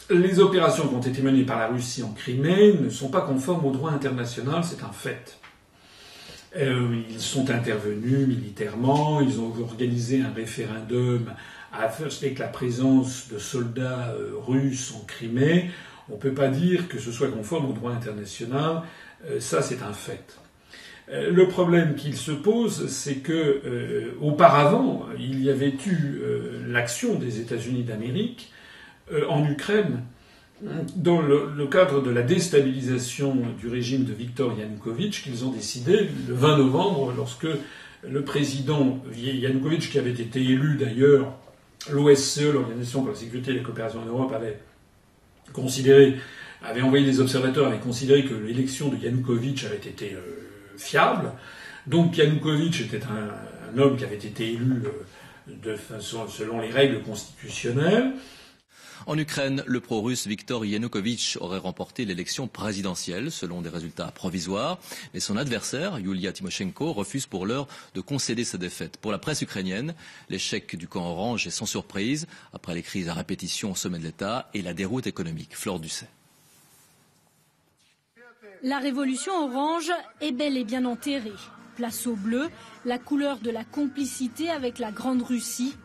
Les opérations qui ont été menées par la Russie en Crimée ne sont pas conformes au droit international, c'est un fait. Ils sont intervenus militairement, ils ont organisé un référendum avec la présence de soldats russes en Crimée. On ne peut pas dire que ce soit conforme au droit international, ça c'est un fait. Le problème qu'il se pose, c'est que auparavant, il y avait eu l'action des États-Unis d'Amérique en Ukraine, dans le cadre de la déstabilisation du régime de Viktor Yanukovych, qu'ils ont décidé le 20 novembre, lorsque le président Yanukovych, qui avait été élu d'ailleurs, l'OSCE, l'Organisation pour la sécurité et la coopération en Europe, avait envoyé des observateurs, avait considéré que l'élection de Yanukovych avait été fiable. Donc Yanukovych était un homme qui avait été élu selon les règles constitutionnelles. En Ukraine, le pro-russe Viktor Yanukovych aurait remporté l'élection présidentielle selon des résultats provisoires. Mais son adversaire, Yulia Tymoshenko, refuse pour l'heure de concéder sa défaite. Pour la presse ukrainienne, l'échec du camp orange est sans surprise après les crises à répétition au sommet de l'État et la déroute économique. Flore Doucet. La révolution orange est bel et bien enterrée. Place au bleu, la couleur de la complicité avec la Grande Russie,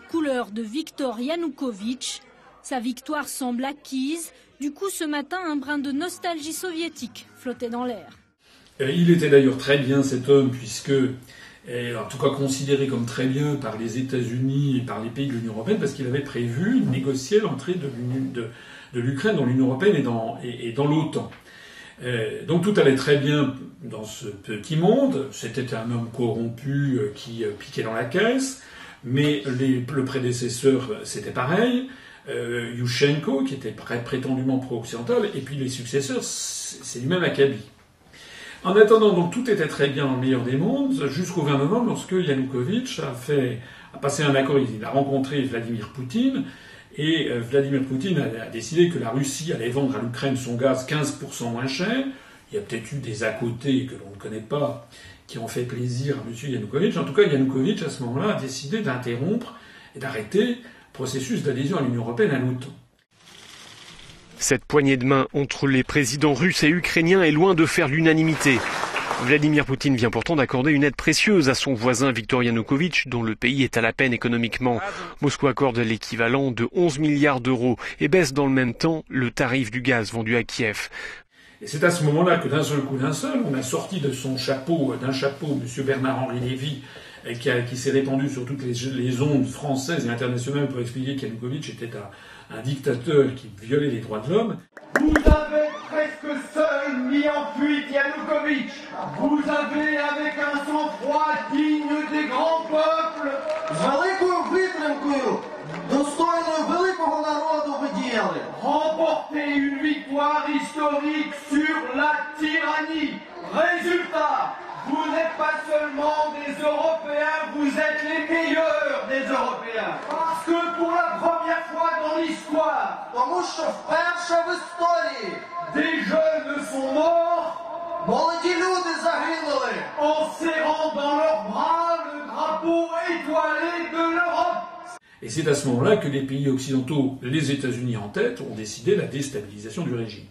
couleur de Viktor Yanukovych. Sa victoire semble acquise. Du coup, ce matin, un brin de nostalgie soviétique flottait dans l'air. Il était d'ailleurs très bien cet homme, puisque, en tout cas considéré comme très bien par les États-Unis et par les pays de l'Union européenne, parce qu'il avait prévu de négocier l'entrée de l'Ukraine dans l'Union européenne et dans l'OTAN. Donc tout allait très bien dans ce petit monde. C'était un homme corrompu qui piquait dans la caisse, mais le prédécesseur, c'était pareil. Yushchenko, qui était prétendument pro-occidental, et puis les successeurs, c'est lui-même Akabi. En attendant, donc tout était très bien dans le meilleur des mondes, jusqu'au 20 novembre, lorsque Yanukovych a passé un accord. Il a rencontré Vladimir Poutine, et Vladimir Poutine a décidé que la Russie allait vendre à l'Ukraine son gaz 15% moins cher. Il y a peut-être eu des à côté que l'on ne connaît pas, qui ont fait plaisir à M. Yanukovych. En tout cas, Yanukovych, à ce moment-là, a décidé d'interrompre et d'arrêter processus d'adhésion à l'Union européenne, à l'OTAN. Cette poignée de main entre les présidents russes et ukrainiens est loin de faire l'unanimité. Vladimir Poutine vient pourtant d'accorder une aide précieuse à son voisin Viktor Yanukovych, dont le pays est à la peine économiquement. Moscou accorde l'équivalent de 11 milliards d'euros et baisse dans le même temps le tarif du gaz vendu à Kiev. Et c'est à ce moment-là que d'un seul coup, on a sorti de son chapeau, M. Bernard-Henri Lévy, qui s'est répandu sur toutes les ondes françaises et internationales pour expliquer qu'Yanukovych était un dictateur qui violait les droits de l'homme. Vous avez presque seul mis en fuite Yanukovych. Vous avez, avec un sang-froid digne des grands peuples, remporté une victoire historique sur la tyrannie. Résultat, vous n'êtes pas seulement des Européens, vous êtes les meilleurs des Européens. Parce que pour la première fois dans l'histoire, des jeunes sont morts en serrant dans leurs bras le drapeau étoilé de l'Europe. Et c'est à ce moment-là que les pays occidentaux, les États-Unis en tête, ont décidé la déstabilisation du régime.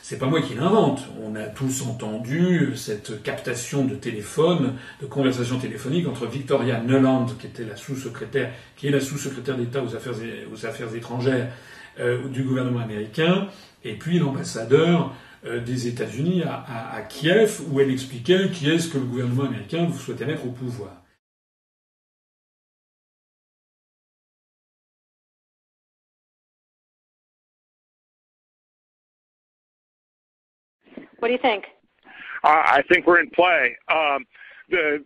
C'est pas moi qui l'invente. On a tous entendu cette captation de téléphone, de conversation téléphonique entre Victoria Nuland, qui est la sous-secrétaire d'État aux affaires étrangères du gouvernement américain, et puis l'ambassadeur des États-Unis à Kiev, où elle expliquait qui est-ce que le gouvernement américain souhaitait mettre au pouvoir. What do you think? I think we're in play. The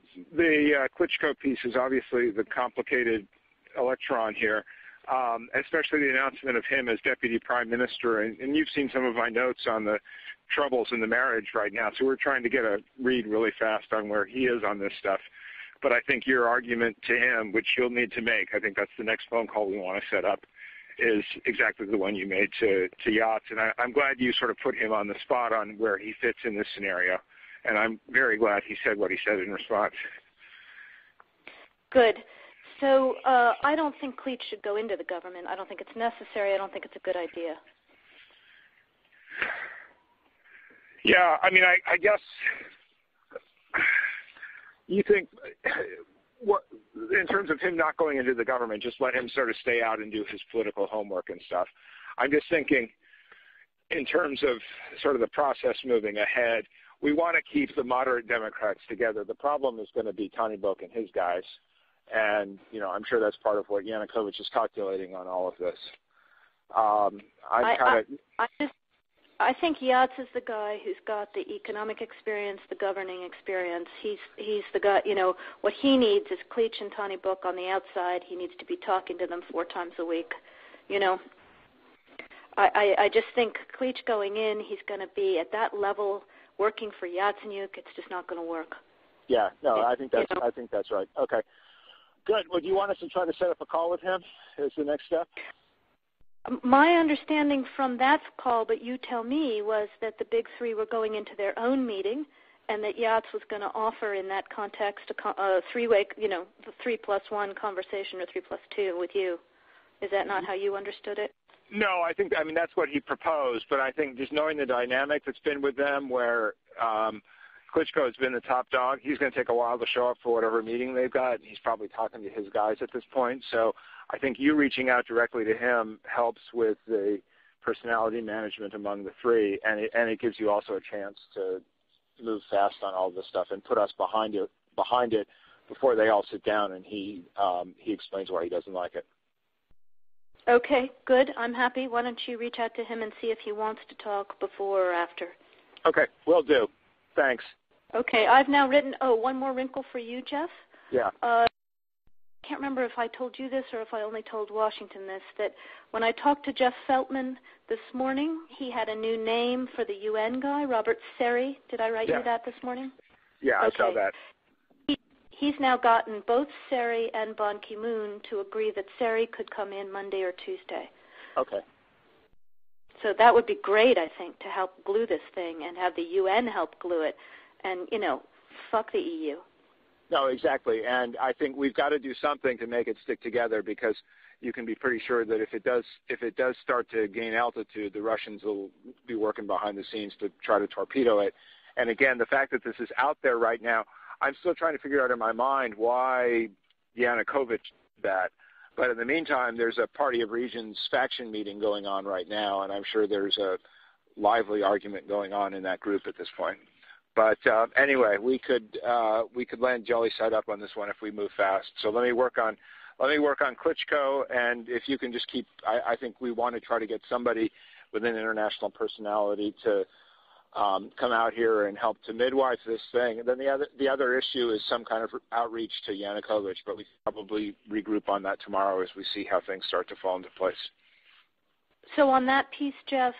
Klitschko piece is obviously the complicated electron here, especially the announcement of him as deputy prime minister. And you've seen some of my notes on the troubles in the marriage right now. So we're trying to get a read really fast on where he is on this stuff. But I think your argument to him, which you'll need to make, I think that's the next phone call we want to set up, is exactly the one you made to Yachts. And I'm glad you sort of put him on the spot on where he fits in this scenario. And I'm very glad he said what he said in response. Good. So I don't think Klitsch should go into the government. I don't think it's necessary. I don't think it's a good idea. Yeah, I mean, I guess you think, what, in terms of him not going into the government, just let him sort of stay out and do his political homework and stuff. I'm just thinking in terms of sort of the process moving ahead, we want to keep the moderate Democrats together. The problem is going to be Tony Book and his guys. And, you know, I'm sure that's part of what Yanukovych is calculating on all of this. I think Yats is the guy who's got the economic experience, the governing experience. He's the guy, you know, what he needs is Klitsch and Tony Book on the outside. He needs to be talking to them 4 times a week, you know. I just think Klitsch going in, he's going to be at that level working for Yatsenyuk. It's just not going to work. Yeah, no, I think that's right. Okay, good. Well, do you want us to try to set up a call with him as the next step? My understanding from that call, but you tell me, was that the big 3 were going into their own meeting, and that Yats was going to offer in that context a 3-way, you know, the 3+1 conversation or 3+2 with you. Is that not how you understood it? No, I mean, that's what he proposed, but I think just knowing the dynamic that's been with them where Klitschko has been the top dog, he's going to take a while to show up for whatever meeting they've got. He's probably talking to his guys at this point. So I think you reaching out directly to him helps with the personality management among the 3, and it gives you also a chance to move fast on all this stuff and put us behind it before they all sit down and he explains why he doesn't like it. Okay, good. I'm happy. Why don't you reach out to him and see if he wants to talk before or after? Okay, will do. Thanks. Okay, I've now written, one more wrinkle for you, Jeff. Yeah. I can't remember if I told you this or if I only told Washington this, that when I talked to Jeff Feltman this morning, he had a new name for the UN guy, Robert Seri. Did I write you that this morning? Yeah, okay. I saw that. He's now gotten both Seri and Ban Ki-moon to agree that Seri could come in Monday or Tuesday. Okay. So that would be great, I think, to help glue this thing and have the UN help glue it. And, you know, fuck the EU. No, exactly. And I think we've got to do something to make it stick together, because you can be pretty sure that if it does start to gain altitude, the Russians will be working behind the scenes to try to torpedo it. And again, the fact that this is out there right now, I'm still trying to figure out in my mind why Yanukovych did that. But in the meantime, there's a Party of Regions faction meeting going on right now, and I'm sure there's a lively argument going on in that group at this point. But anyway, we could land jelly side up on this one if we move fast. So let me work on Klitschko, and if you can just keep, I think we want to try to get somebody with an international personality to come out here and help to midwife this thing. And then the other issue is some kind of outreach to Yanukovych, but we probably regroup on that tomorrow as we see how things start to fall into place. So on that piece, Jeff,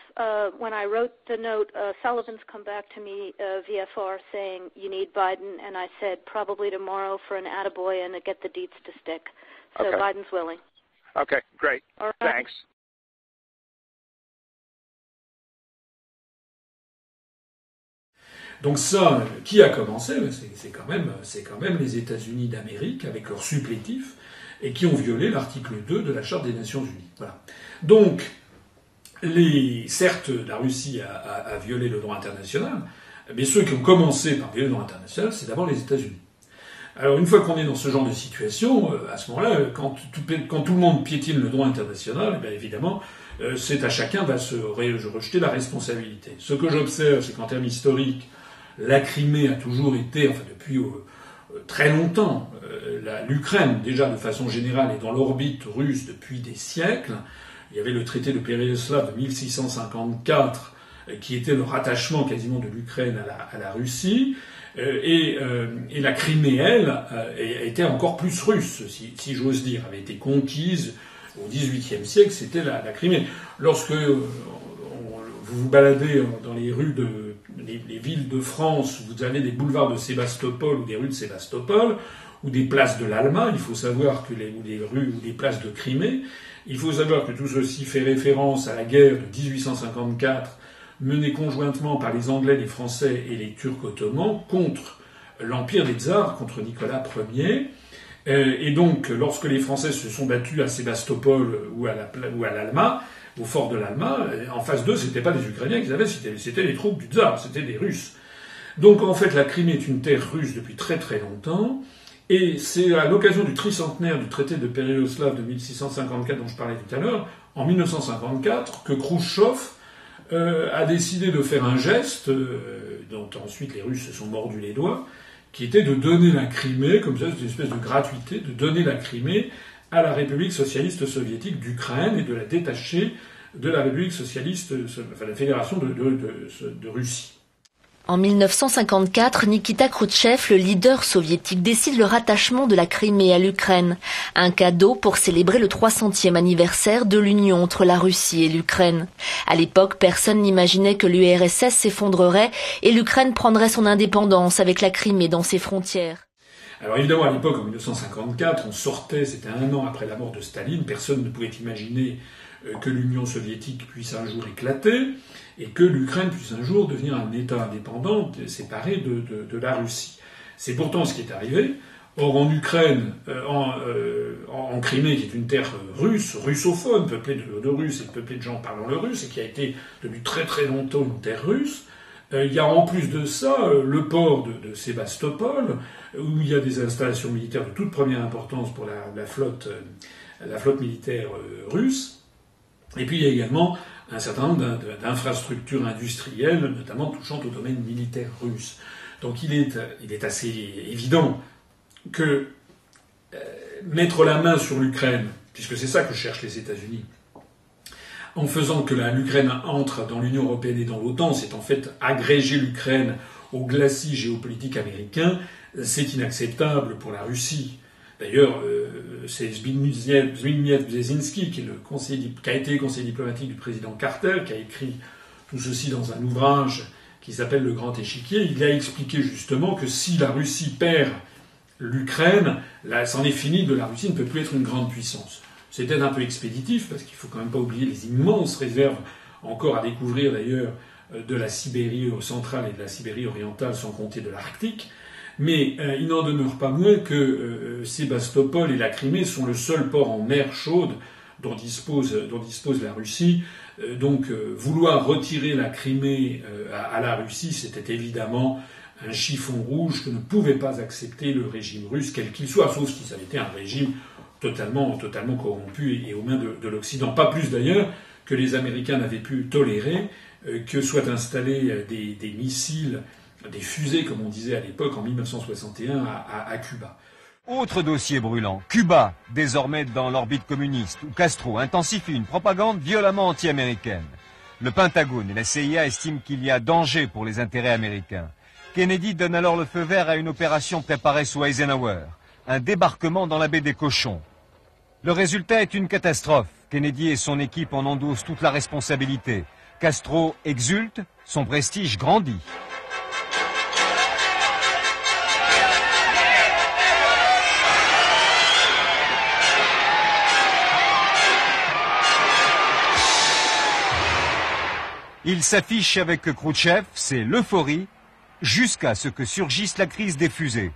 when I wrote the note, Sullivan's come back to me, VFR, saying you need Biden, and I said probably tomorrow for an attaboy and to get the deets to stick. So okay. Biden's willing. Okay, great. All right. Thanks. Donc ça, qui a commencé? C'est quand même les États-Unis d'Amérique avec leur supplétif et qui ont violé l'article 2 de la Charte des Nations Unies. Voilà. Donc, certes, la Russie a violé le droit international, mais ceux qui ont commencé par violer le droit international, c'est d'abord les États-Unis. Alors, une fois qu'on est dans ce genre de situation, à ce moment-là, quand tout le monde piétine le droit international, eh bien évidemment, c'est à chacun va se rejeter la responsabilité. Ce que j'observe, c'est qu'en termes historiques, la Crimée a toujours été, enfin depuis très longtemps, l'Ukraine déjà de façon générale est dans l'orbite russe depuis des siècles. Il y avait le traité de Péréoslav de 1654 qui était le rattachement quasiment de l'Ukraine à la Russie. Et la Crimée, elle, était encore plus russe, si j'ose dire, avait été conquise au XVIIIe siècle, c'était la Crimée. Lorsque vous vous baladez dans les rues les villes de France, vous avez des boulevards de Sébastopol ou des rues de Sébastopol, ou des places de l'Alma, il faut savoir que ou des rues ou des places de Crimée, il faut savoir que tout ceci fait référence à la guerre de 1854 menée conjointement par les Anglais, les Français et les Turcs ottomans contre l'Empire des Tsars, contre Nicolas Ier. Et donc, lorsque les Français se sont battus à Sébastopol ou à l'Alma, au fort de l'Alma, en face d'eux, c'était pas des Ukrainiens qu'ils avaient, c'était les troupes du tsar, c'était des Russes. Donc, en fait, la Crimée est une terre russe depuis très très longtemps. Et c'est à l'occasion du tricentenaire du traité de Péréoslav de 1654 dont je parlais tout à l'heure, en 1954, que Khrouchtchev a décidé de faire un geste, dont ensuite les Russes se sont mordus les doigts, qui était de donner la Crimée, comme ça, c'est une espèce de gratuité, de donner la Crimée à la République socialiste soviétique d'Ukraine et de la détacher de la République socialiste, enfin la Fédération de Russie. En 1954, Nikita Khrouchtchev, le leader soviétique, décide le rattachement de la Crimée à l'Ukraine. Un cadeau pour célébrer le 300e anniversaire de l'union entre la Russie et l'Ukraine. À l'époque, personne n'imaginait que l'URSS s'effondrerait et l'Ukraine prendrait son indépendance avec la Crimée dans ses frontières. Alors évidemment, à l'époque, en 1954, on sortait, c'était 1 an après la mort de Staline, personne ne pouvait imaginer que l'Union soviétique puisse un jour éclater et que l'Ukraine puisse un jour devenir un État indépendant séparé de la Russie. C'est pourtant ce qui est arrivé. Or, en Ukraine, en Crimée, qui est une terre russe, russophone, peuplée de Russes et peuplée de gens parlant le russe, et qui a été depuis très très longtemps une terre russe, il y a en plus de ça le port de Sébastopol, où il y a des installations militaires de toute première importance pour la flotte militaire russe. Et puis il y a également un certain nombre d'infrastructures industrielles, notamment touchant au domaine militaire russe. Donc il est assez évident que mettre la main sur l'Ukraine, puisque c'est ça que cherchent les États-Unis, en faisant que l'Ukraine entre dans l'Union européenne et dans l'OTAN, c'est en fait agréger l'Ukraine au glacis géopolitique américain, c'est inacceptable pour la Russie. D'ailleurs, c'est Zbigniew Brzezinski, qui a été conseiller diplomatique du président Carter, qui a écrit tout ceci dans un ouvrage qui s'appelle Le Grand Échiquier. Il a expliqué justement que si la Russie perd l'Ukraine, là, c'en est fini de la Russie, ne peut plus être une grande puissance. C'était un peu expéditif, parce qu'il faut quand même pas oublier les immenses réserves encore à découvrir d'ailleurs de la Sibérie centrale et de la Sibérie orientale, sans compter de l'Arctique. Mais il n'en demeure pas moins que Sébastopol et la Crimée sont le seul port en mer chaude dont dispose la Russie. Donc vouloir retirer la Crimée à la Russie, c'était évidemment un chiffon rouge que ne pouvait pas accepter le régime russe, quel qu'il soit, sauf si ça avait été un régime totalement corrompu et aux mains de l'Occident. Pas plus d'ailleurs que les Américains n'avaient pu tolérer que soient installés des missiles, des fusées, comme on disait à l'époque, en 1961 à Cuba. Autre dossier brûlant, Cuba, désormais dans l'orbite communiste, où Castro intensifie une propagande violemment anti-américaine. Le Pentagone et la CIA estiment qu'il y a danger pour les intérêts américains. Kennedy donne alors le feu vert à une opération préparée sous Eisenhower, un débarquement dans la baie des Cochons. Le résultat est une catastrophe. Kennedy et son équipe en endossent toute la responsabilité. Castro exulte, son prestige grandit. Il s'affiche avec Khrouchtchev, c'est l'euphorie, jusqu'à ce que surgisse la crise des fusées.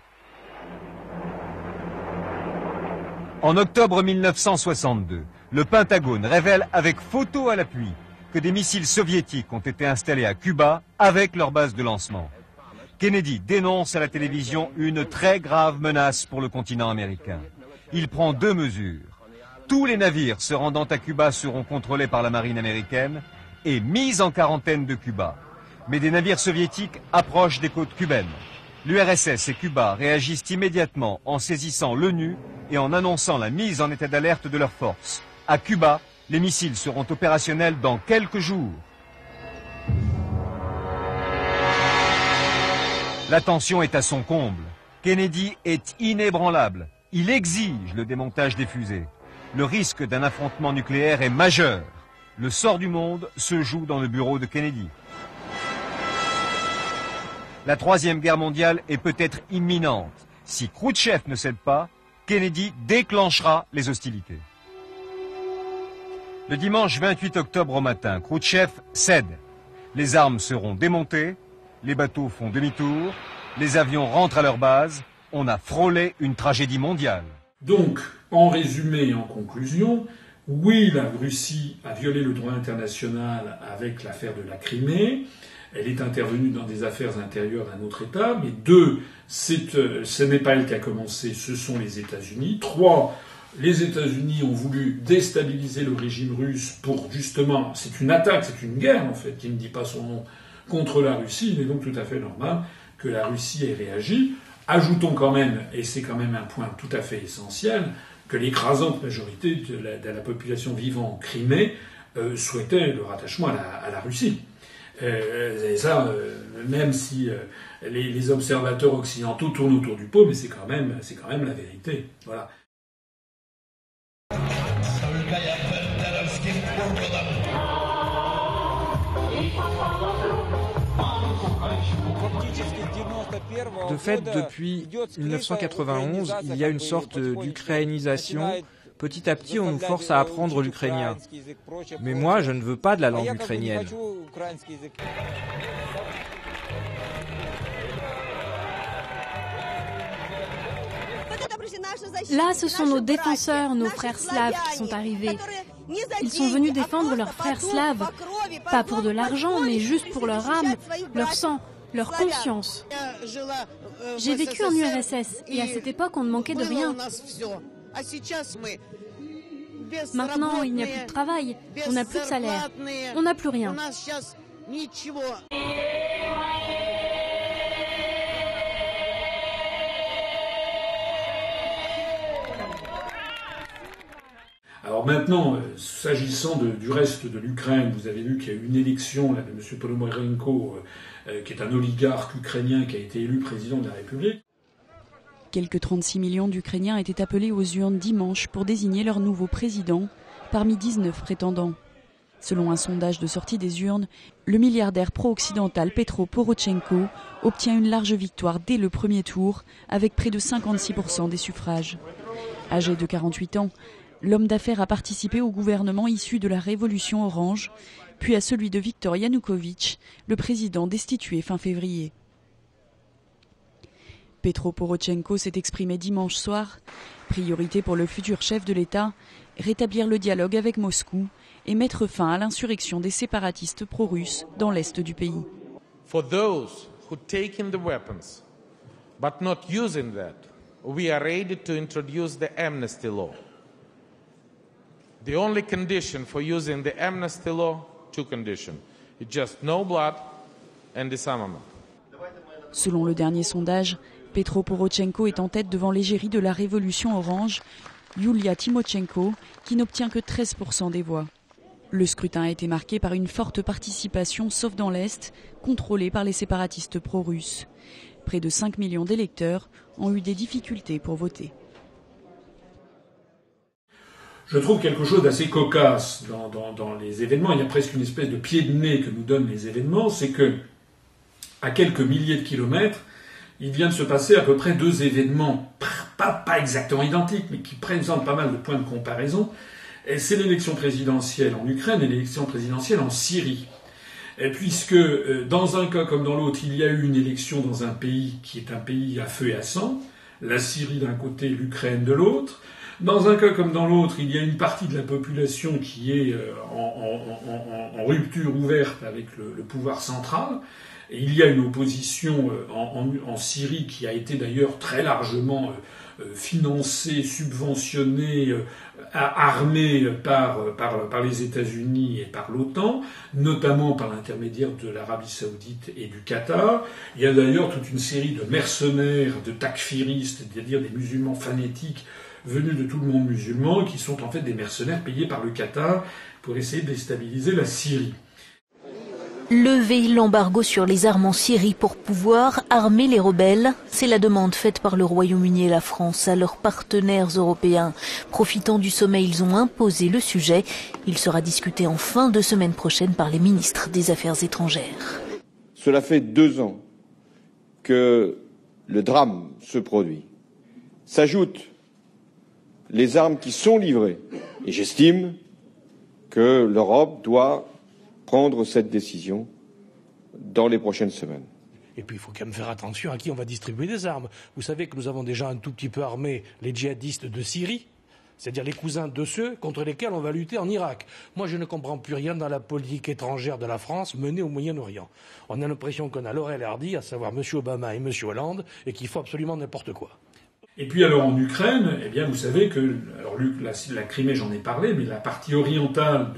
En octobre 1962, le Pentagone révèle avec photo à l'appui que des missiles soviétiques ont été installés à Cuba avec leur base de lancement. Kennedy dénonce à la télévision une très grave menace pour le continent américain. Il prend 2 mesures. Tous les navires se rendant à Cuba seront contrôlés par la marine américaine et mis en quarantaine de Cuba. Mais des navires soviétiques approchent des côtes cubaines. L'URSS et Cuba réagissent immédiatement en saisissant l'ONU et en annonçant la mise en état d'alerte de leurs forces. À Cuba, les missiles seront opérationnels dans quelques jours. La tension est à son comble. Kennedy est inébranlable. Il exige le démontage des fusées. Le risque d'un affrontement nucléaire est majeur. Le sort du monde se joue dans le bureau de Kennedy. La Troisième Guerre mondiale est peut-être imminente. Si Khrouchtchev ne cède pas, Kennedy déclenchera les hostilités. Le dimanche 28 octobre au matin, Khrouchtchev cède. Les armes seront démontées, les bateaux font demi-tour, les avions rentrent à leur base, on a frôlé une tragédie mondiale. Donc, en résumé et en conclusion, oui, la Russie a violé le droit international avec l'affaire de la Crimée. Elle est intervenue dans des affaires intérieures d'un autre État. Mais 2, ce n'est pas elle qui a commencé, ce sont les États-Unis. 3, les États-Unis ont voulu déstabiliser le régime russe pour justement, c'est une attaque, c'est une guerre en fait, qui ne dit pas son nom, contre la Russie. Il est donc tout à fait normal que la Russie ait réagi. Ajoutons quand même, et c'est quand même un point tout à fait essentiel, que l'écrasante majorité de la population vivant en Crimée souhaitait le rattachement à la Russie. Et ça, même si les observateurs occidentaux tournent autour du pot, mais c'est quand même la vérité. Voilà. De fait, depuis 1991, il y a une sorte d'ukrainisation. Petit à petit, on nous force à apprendre l'ukrainien. Mais moi, je ne veux pas de la langue ukrainienne. Là, ce sont nos défenseurs, nos frères slaves qui sont arrivés. Ils sont venus défendre leurs frères slaves, pas pour de l'argent, mais juste pour leur âme, leur sang, leur conscience. J'ai vécu en URSS et à cette époque, on ne manquait de rien. Maintenant, il n'y a plus de travail, on n'a plus de salaire, on n'a plus rien. Alors maintenant, s'agissant du reste de l'Ukraine, vous avez vu qu'il y a eu une élection là, de M. Ponomarenko, qui est un oligarque ukrainien qui a été élu président de la République. Quelques 36 millions d'Ukrainiens étaient appelés aux urnes dimanche pour désigner leur nouveau président, parmi 19 prétendants. Selon un sondage de sortie des urnes, le milliardaire pro-occidental Petro Porochenko obtient une large victoire dès le premier tour, avec près de 56% des suffrages. Âgé de 48 ans, l'homme d'affaires a participé au gouvernement issu de la Révolution orange, puis à celui de Viktor Yanukovych, le président destitué fin février. Petro Porochenko s'est exprimé dimanche soir. Priorité pour le futur chef de l'État, rétablir le dialogue avec Moscou et mettre fin à l'insurrection des séparatistes pro-russes dans l'est du pays. For those who take in the weapons, but not using that, we are ready to introduce the amnesty law. The only condition for using the amnesty law, 2 conditions. It's just no blood and disarmament. Selon le dernier sondage, Petro Porochenko est en tête devant l'égérie de la Révolution orange, Yulia Tymoshenko, qui n'obtient que 13% des voix. Le scrutin a été marqué par une forte participation, sauf dans l'Est, contrôlée par les séparatistes pro-russes. Près de 5 millions d'électeurs ont eu des difficultés pour voter. Je trouve quelque chose d'assez cocasse dans les événements. Il y a presque une espèce de pied de nez que nous donnent les événements. C'est que, à quelques milliers de kilomètres, il vient de se passer à peu près 2 événements, pas exactement identiques, mais qui présentent pas mal de points de comparaison. Et c'est l'élection présidentielle en Ukraine et l'élection présidentielle en Syrie. Et puisque, dans un cas comme dans l'autre, il y a eu une élection dans un pays qui est un pays à feu et à sang, la Syrie d'un côté, l'Ukraine de l'autre. Dans un cas comme dans l'autre, il y a une partie de la population qui est en rupture ouverte avec le pouvoir central. Et il y a une opposition en Syrie qui a été d'ailleurs très largement financée, subventionnée, armée par les États-Unis et par l'OTAN, notamment par l'intermédiaire de l'Arabie Saoudite et du Qatar. Il y a d'ailleurs toute une série de mercenaires, de takfiristes, c'est-à-dire des musulmans fanatiques venus de tout le monde musulman, qui sont en fait des mercenaires payés par le Qatar pour essayer de déstabiliser la Syrie. Lever l'embargo sur les armes en Syrie pour pouvoir armer les rebelles, c'est la demande faite par le Royaume-Uni et la France à leurs partenaires européens. Profitant du sommet, ils ont imposé le sujet. Il sera discuté en fin de semaine prochaine par les ministres des Affaires étrangères. Cela fait 2 ans que le drame se produit. S'ajoutent les armes qui sont livrées. Et j'estime que l'Europe doit prendre cette décision dans les prochaines semaines. Et puis il faut quand même faire attention à qui on va distribuer des armes. Vous savez que nous avons déjà un tout petit peu armé les djihadistes de Syrie, c'est-à-dire les cousins de ceux contre lesquels on va lutter en Irak. Moi, je ne comprends plus rien dans la politique étrangère de la France menée au Moyen-Orient. On a l'impression qu'on a Laurel et Hardy, à savoir M. Obama et M. Hollande, et qu'il faut absolument n'importe quoi. Et puis alors en Ukraine, eh bien vous savez que alors la Crimée, j'en ai parlé, mais la partie orientale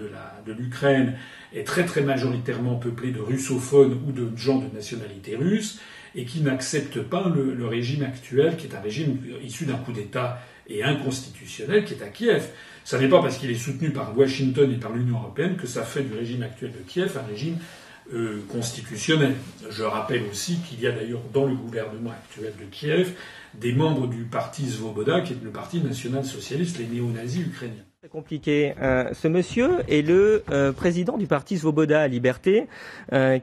de l'Ukraine est très très majoritairement peuplée de russophones ou de gens de nationalité russe et qui n'acceptent pas le régime actuel, qui est un régime issu d'un coup d'État et inconstitutionnel, qui est à Kiev. Ça n'est pas parce qu'il est soutenu par Washington et par l'Union européenne que ça fait du régime actuel de Kiev un régime constitutionnel. Je rappelle aussi qu'il y a d'ailleurs dans le gouvernement actuel de Kiev des membres du parti Svoboda, qui est le parti national-socialiste, les néo-nazis ukrainiens. C'est compliqué. Ce monsieur est le président du parti Svoboda Liberté,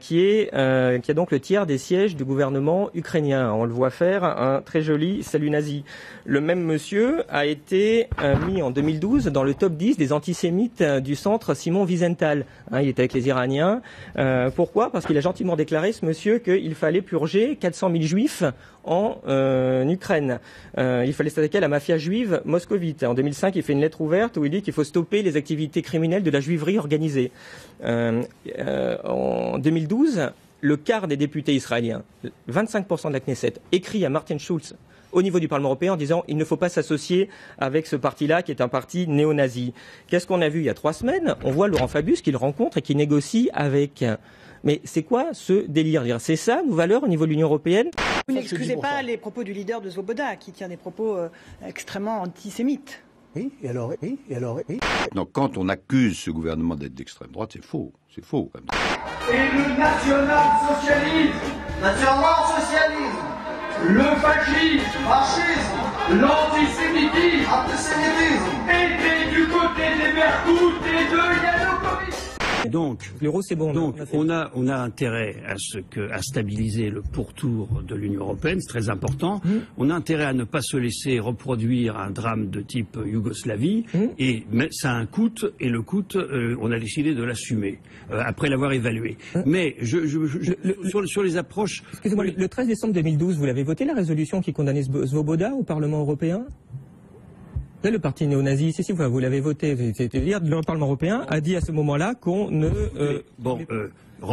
qui a donc le tiers des sièges du gouvernement ukrainien. On le voit faire un très joli salut nazi. Le même monsieur a été mis en 2012 dans le top 10 des antisémites du centre Simon Wiesenthal. Il était avec les Iraniens. Pourquoi ? Parce qu'il a gentiment déclaré, ce monsieur, qu'il fallait purger 400 000 juifs en Ukraine. Il fallait s'attaquer à la mafia juive moscovite. En 2005, il fait une lettre ouverte où il dit qu'il faut stopper les activités criminelles de la juiverie organisée. En 2012, le quart des députés israéliens, 25% de la Knesset, écrit à Martin Schulz au niveau du Parlement européen en disant il ne faut pas s'associer avec ce parti-là qui est un parti néo-nazi. Qu'est-ce qu'on a vu il y a 3 semaines ? On voit Laurent Fabius qui le rencontre et qui négocie avec... Mais c'est quoi ce délire ? C'est ça nos valeurs au niveau de l'Union européenne ? Vous n'excusez pas les propos du leader de Svoboda qui tient des propos extrêmement antisémites. Oui, et alors. Donc quand on accuse ce gouvernement d'être d'extrême droite, c'est faux. C'est faux quand même. Et le national-socialisme, le fascisme, l'antisémitisme, était du côté des Berkouts et de Yanukovych. Donc, on a intérêt à stabiliser le pourtour de l'Union européenne, c'est très important. On a intérêt à ne pas se laisser reproduire un drame de type Yougoslavie. Mais ça a un coût, et le coût, on a décidé de l'assumer après l'avoir évalué. Mais sur les approches. Excusez-moi, le 13 décembre 2012, vous l'avez voté la résolution qui condamnait Svoboda au Parlement européen ? Là, le parti néo-nazi, si, vous l'avez voté. C'est-à-dire, le Parlement européen a dit à ce moment-là qu'on ne...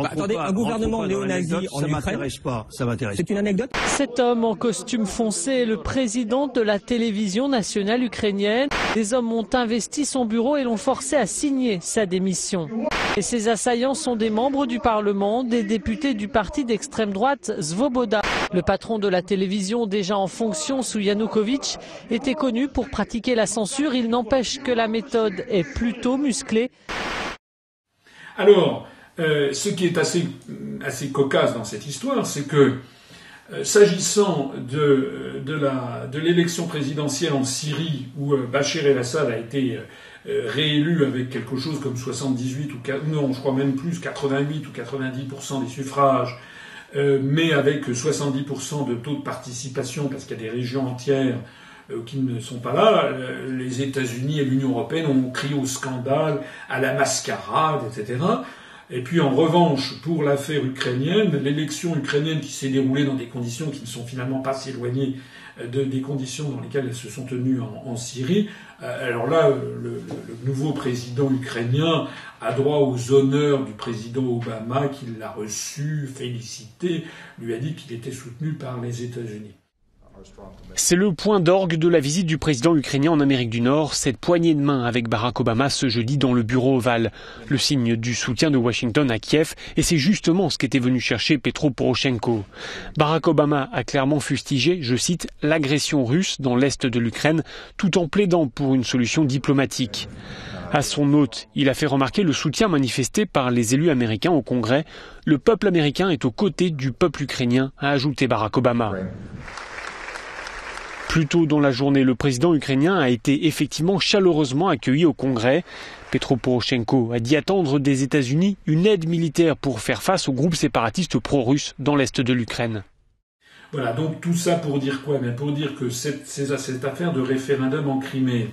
attendez, un gouvernement néo-nazi en Ukraine... Ça m'intéresse pas. C'est une anecdote ? Cet homme en costume foncé est le président de la télévision nationale ukrainienne. Des hommes ont investi son bureau et l'ont forcé à signer sa démission. Et ses assaillants sont des membres du Parlement, des députés du parti d'extrême droite Svoboda. Le patron de la télévision, déjà en fonction sous Yanukovych, était connu pour pratiquer la censure. Il n'empêche que la méthode est plutôt musclée. Alors, ce qui est assez cocasse dans cette histoire, c'est que s'agissant de l'élection présidentielle en Syrie, où Bachar el-Assad a été réélu avec quelque chose comme 78 je crois même plus, 88 ou 90% des suffrages, mais avec 70% de taux de participation, parce qu'il y a des régions entières qui ne sont pas là, les États-Unis et l'Union européenne ont crié au scandale, à la mascarade, etc. Et puis en revanche, pour l'affaire ukrainienne, l'élection ukrainienne qui s'est déroulée dans des conditions qui ne sont finalement pas si éloignées des conditions dans lesquelles elles se sont tenues en Syrie, alors là, le nouveau président ukrainien a droit aux honneurs du président Obama, qui l'a reçu, félicité, lui a dit qu'il était soutenu par les États-Unis. C'est le point d'orgue de la visite du président ukrainien en Amérique du Nord, cette poignée de main avec Barack Obama ce jeudi dans le bureau ovale, le signe du soutien de Washington à Kiev, et c'est justement ce qu'était venu chercher Petro Poroshenko. Barack Obama a clairement fustigé, je cite, l'agression russe dans l'est de l'Ukraine, tout en plaidant pour une solution diplomatique. À son hôte, il a fait remarquer le soutien manifesté par les élus américains au Congrès. Le peuple américain est aux côtés du peuple ukrainien, a ajouté Barack Obama. Plus tôt dans la journée, le président ukrainien a été effectivement chaleureusement accueilli au Congrès. Petro Poroshenko a dit attendre des États-Unis une aide militaire pour faire face aux groupes séparatistes pro-russes dans l'est de l'Ukraine. Voilà, donc tout ça pour dire quoi ? Pour dire que cette affaire de référendum en Crimée,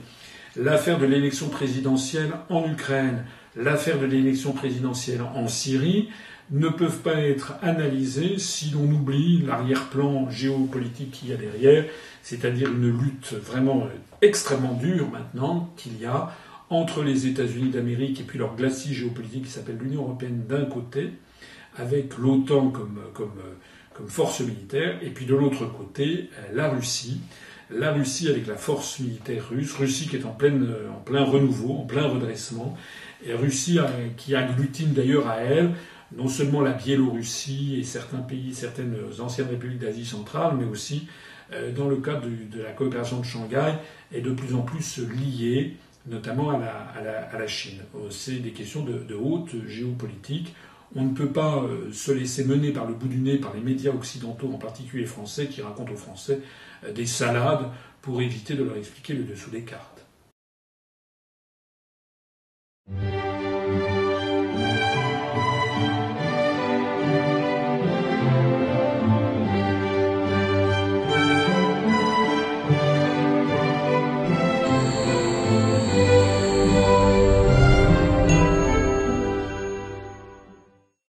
l'affaire de l'élection présidentielle en Ukraine, l'affaire de l'élection présidentielle en Syrie ne peuvent pas être analysées si l'on oublie l'arrière-plan géopolitique qu'il y a derrière, c'est-à-dire une lutte vraiment extrêmement dure maintenant qu'il y a entre les États-Unis d'Amérique et puis leur glacis géopolitique qui s'appelle l'Union européenne d'un côté, avec l'OTAN comme force militaire, et puis de l'autre côté, la Russie. La Russie avec la force militaire russe, Russie qui est en plein renouveau, en plein redressement, et Russie qui agglutine d'ailleurs à elle non seulement la Biélorussie et certains pays, certaines anciennes républiques d'Asie centrale, mais aussi, dans le cadre de la coopération de Shanghai, est de plus en plus liée, notamment à la Chine. C'est des questions de haute géopolitique. On ne peut pas se laisser mener par le bout du nez par les médias occidentaux, en particulier français, qui racontent aux Français des salades pour éviter de leur expliquer le dessous des cartes.